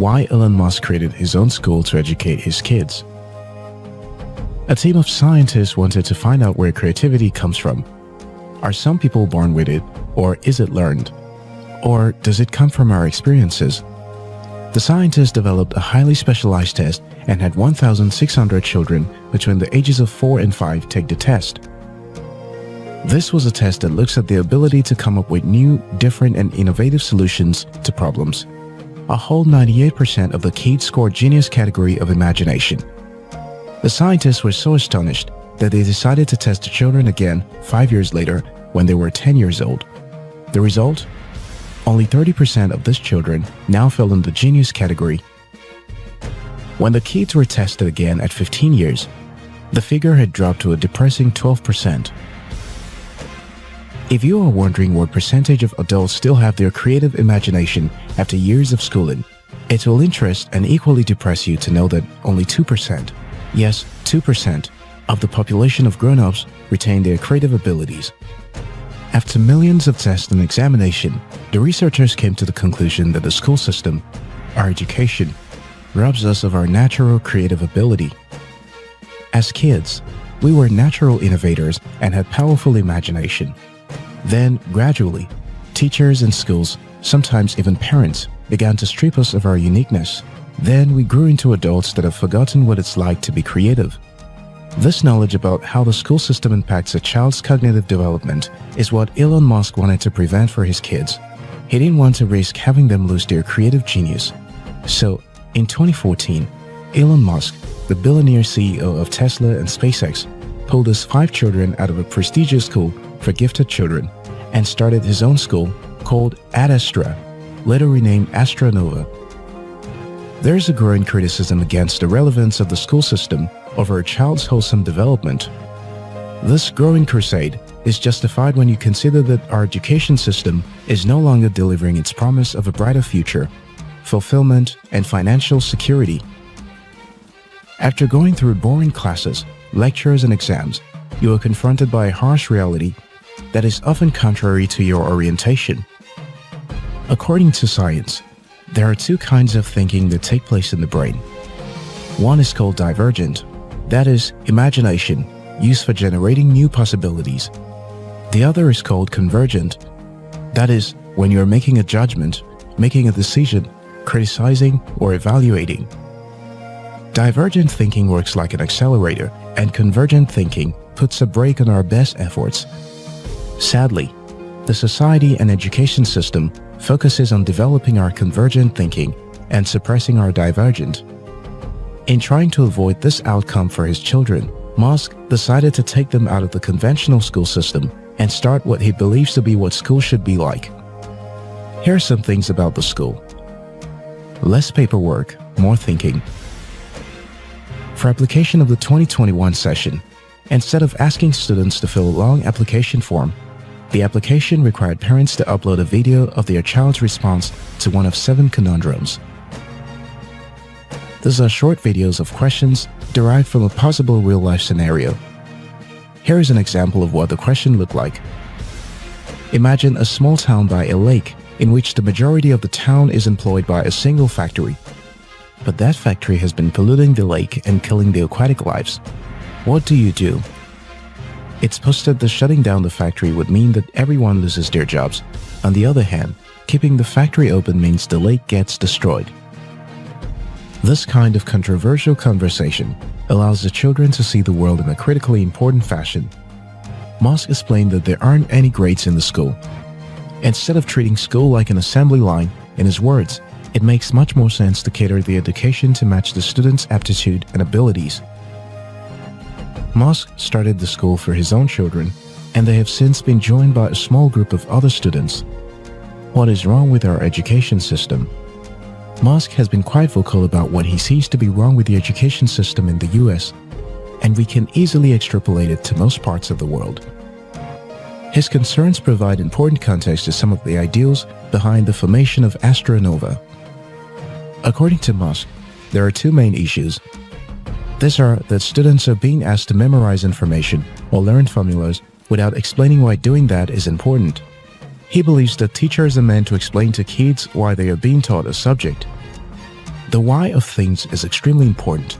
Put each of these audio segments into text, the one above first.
why Elon Musk created his own school to educate his kids. A team of scientists wanted to find out where creativity comes from. Are some people born with it, or is it learned? Or does it come from our experiences? The scientists developed a highly specialized test and had 1,600 children between the ages of 4 and 5 take the test. This was a test that looks at the ability to come up with new, different, and innovative solutions to problems. A whole 98% of the kids scored genius category of imagination. The scientists were so astonished that they decided to test the children again 5 years later when they were 10 years old. The result? Only 30% of these children now fell in the genius category. When the kids were tested again at 15 years, the figure had dropped to a depressing 12%. If you are wondering what percentage of adults still have their creative imagination after years of schooling, it will interest and equally depress you to know that only 2%, yes, 2% of the population of grown-ups retain their creative abilities. After millions of tests and examination, the researchers came to the conclusion that the school system, our education, robs us of our natural creative ability. As kids, we were natural innovators and had powerful imagination. Then, gradually, teachers and schools, sometimes even parents, began to strip us of our uniqueness. Then we grew into adults that have forgotten what it's like to be creative. This knowledge about how the school system impacts a child's cognitive development is what Elon Musk wanted to prevent for his kids. He didn't want to risk having them lose their creative genius. So, in 2014, Elon Musk, the billionaire CEO of Tesla and SpaceX, pulled his 5 children out of a prestigious school for gifted children and started his own school called Ad Astra, later renamed Astronova. There is a growing criticism against the relevance of the school system over a child's wholesome development. This growing crusade is justified when you consider that our education system is no longer delivering its promise of a brighter future, fulfillment, and financial security. After going through boring classes, lectures, and exams, you are confronted by a harsh reality that is often contrary to your orientation. According to science, there are 2 kinds of thinking that take place in the brain. One is called divergent, that is, imagination, used for generating new possibilities. The other is called convergent, that is, when you are making a judgment, making a decision, criticizing, or evaluating. Divergent thinking works like an accelerator, and convergent thinking puts a brake on our best efforts. Sadly, the society and education system focuses on developing our convergent thinking and suppressing our divergent. In trying to avoid this outcome for his children, Musk decided to take them out of the conventional school system and start what he believes to be what school should be like. Here are some things about the school. Less paperwork, more thinking. For application of the 2021 session, instead of asking students to fill a long application form, the application required parents to upload a video of their child's response to one of 7 conundrums. These are short videos of questions derived from a possible real-life scenario. Here is an example of what the question looked like. Imagine a small town by a lake in which the majority of the town is employed by a single factory. But that factory has been polluting the lake and killing the aquatic lives. What do you do? It's posted that shutting down the factory would mean that everyone loses their jobs. On the other hand, keeping the factory open means the lake gets destroyed. This kind of controversial conversation allows the children to see the world in a critically important fashion. Musk explained that there aren't any grades in the school. Instead of treating school like an assembly line, in his words, it makes much more sense to cater the education to match the students' aptitude and abilities. Musk started the school for his own children, and they have since been joined by a small group of other students. What is wrong with our education system? Musk has been quite vocal about what he sees to be wrong with the education system in the US, and we can easily extrapolate it to most parts of the world. His concerns provide important context to some of the ideals behind the formation of Astronova. According to Musk, there are 2 main issues. These are that students are being asked to memorize information or learn formulas without explaining why doing that is important. He believes that teachers are meant to explain to kids why they are being taught a subject. The why of things is extremely important.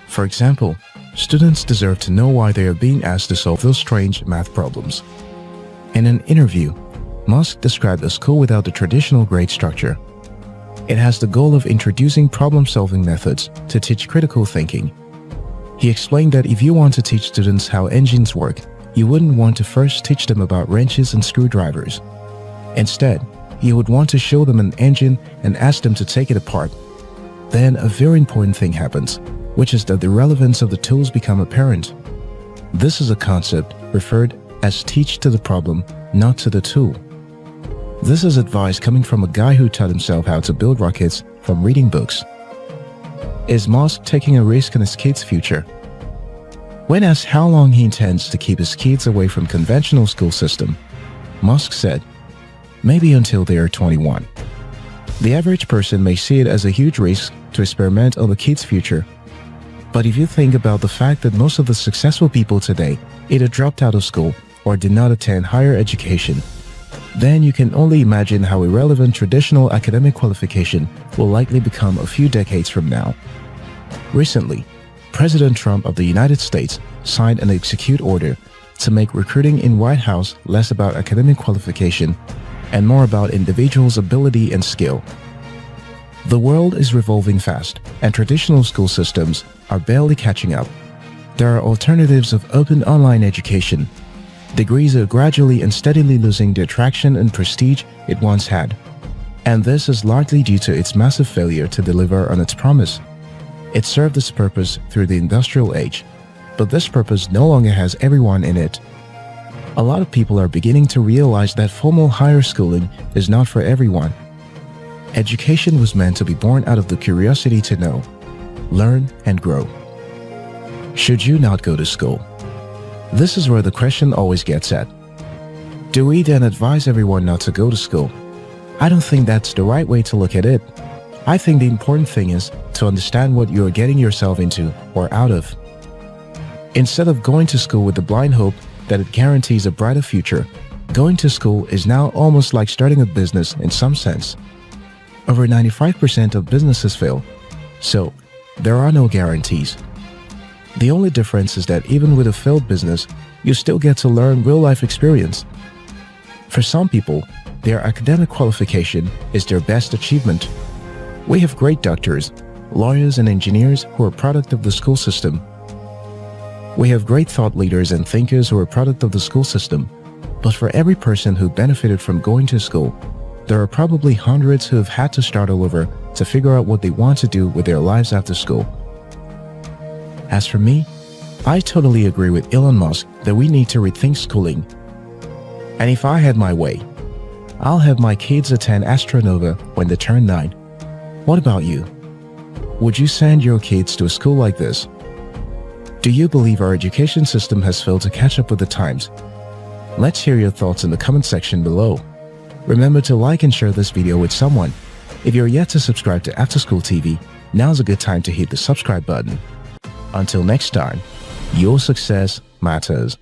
For example, students deserve to know why they are being asked to solve those strange math problems. In an interview, Musk described a school without the traditional grade structure. It has the goal of introducing problem-solving methods to teach critical thinking. He explained that if you want to teach students how engines work, you wouldn't want to first teach them about wrenches and screwdrivers. Instead, you would want to show them an engine and ask them to take it apart. Then a very important thing happens, which is that the relevance of the tools become apparent. This is a concept referred as teach to the problem, not to the tool. This is advice coming from a guy who taught himself how to build rockets from reading books. Is Musk taking a risk on his kids' future? When asked how long he intends to keep his kids away from conventional school system, Musk said, maybe until they are 21. The average person may see it as a huge risk to experiment on the kids' future. But if you think about the fact that most of the successful people today either dropped out of school or did not attend higher education, then you can only imagine how irrelevant traditional academic qualification will likely become a few decades from now. Recently, President Trump of the United States signed an executive order to make recruiting in White House less about academic qualification and more about individuals' ability and skill. The world is revolving fast, and traditional school systems are barely catching up. There are alternatives of open online education. Degrees are gradually and steadily losing the attraction and prestige it once had. And this is largely due to its massive failure to deliver on its promise. It served its purpose through the industrial age, but this purpose no longer has everyone in it. A lot of people are beginning to realize that formal higher schooling is not for everyone. Education was meant to be born out of the curiosity to know, learn, and grow. Should you not go to school? This is where the question always gets at. Do we then advise everyone not to go to school? I don't think that's the right way to look at it. I think the important thing is to understand what you are getting yourself into or out of. Instead of going to school with the blind hope that it guarantees a brighter future, going to school is now almost like starting a business in some sense. Over 95% of businesses fail, so there are no guarantees. The only difference is that even with a failed business, you still get to learn real-life experience. For some people, their academic qualification is their best achievement. We have great doctors, lawyers, and engineers who are a product of the school system. We have great thought leaders and thinkers who are a product of the school system. But for every person who benefited from going to school, there are probably hundreds who have had to start all over to figure out what they want to do with their lives after school. As for me, I totally agree with Elon Musk that we need to rethink schooling. And if I had my way, I'll have my kids attend Astronova when they turn 9. What about you? Would you send your kids to a school like this? Do you believe our education system has failed to catch up with the times? Let's hear your thoughts in the comment section below. Remember to like and share this video with someone. If you're yet to subscribe to After School TV, now's a good time to hit the subscribe button. Until next time, your success matters.